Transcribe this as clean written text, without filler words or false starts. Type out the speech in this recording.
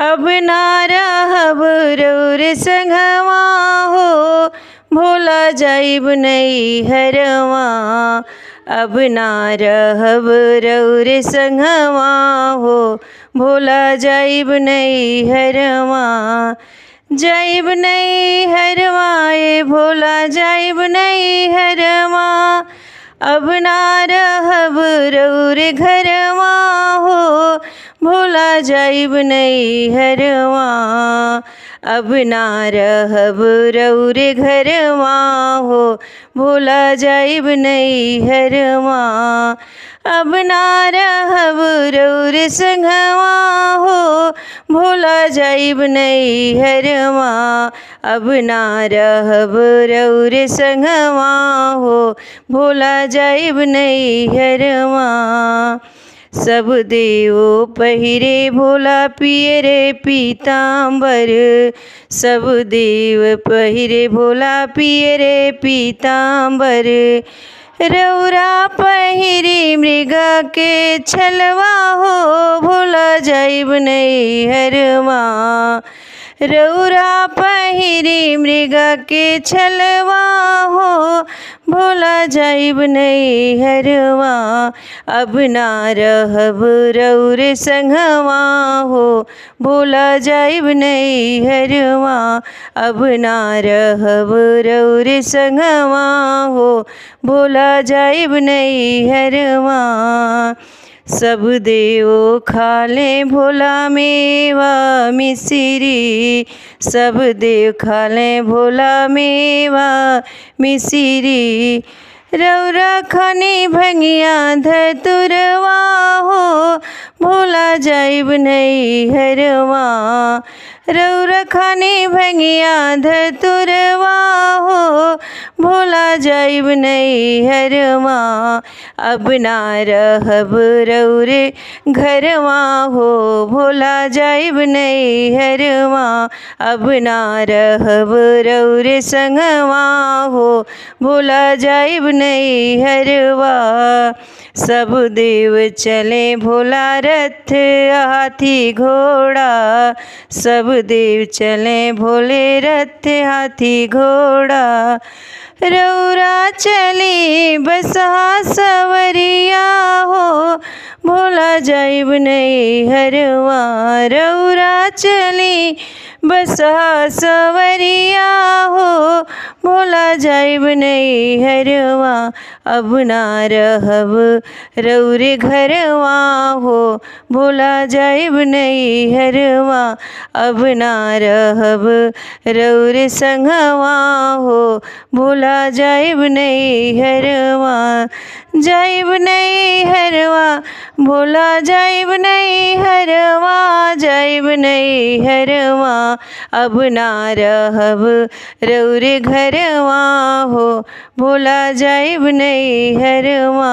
अब ना रहब रउर संगवा हो, भूला जाइब नैहरवा। अब ना रहब रउर संगवा हो, भूला जाइब नैहरवा। जाइब नैहरवा ए भोला जाइब नैहरवा। अब ना रहब रउर घरवा हो, भूला जाइब नैहरवा। अब ना रहब रउर घरवा हो, भूला जाइब नैहरवा। अब ना रहब रउर संगवा हो, भूला जाइब नैहरवा। अब ना रहब रउर संगवा हो, भूला जाइब नैहरवा। सब देव पहिरे भोला पियरे पीताम्बर। सब देव पहिरे भोला पियरे पीताम्बर। रउरा पहिरी मृगा के छलवा हो, भूला जाइब नैहरवा। रउरा पहिरी मृगा के छलवा हो, भूला जाइब नैहरवा। अब ना रहब रउर संगवा हो, भूला जाइब नैहरवा। अब ना रहब रउर संगवा हो, भूला जाइब नैहरवा। सब देव खाले भोला मेवा मिसिरी। सब देव खाले भोला मेवा मिसिरी। रउरा खानी भंगिया धतुरवा हो, भूला जाइब नैहरवा। रउरा खानी भंगिया धतुरवा हो, भूला जाइब नैहरवा। अब ना रहब रउर घरवा हो, भूला जाइब नैहरवा। अब ना रहब रउर संगवा हो, भूला जाइब नैहरवा। सब देव चले भोला रथ हाथी घोड़ा। सब देव चले भोले रथ हाथी घोड़ा। रउरा चली बसहा सवरिया हो, भूला जाइब नैहरवा। रउरा चली बसहा सवरिया हो, भूला जाइब नैहरवा। अब ना रहब रउर घरवा हो, भूला जाइब नैहरवा। अब ना रहब रउर संगवा हो, भूला जाइब नैहरवा। जाइब नैहरवा भूला जाइब नैहरवा। जाइब नैहरवा। अब ना रहब रउर घरवा हो, भूला जाइब नैहरवा।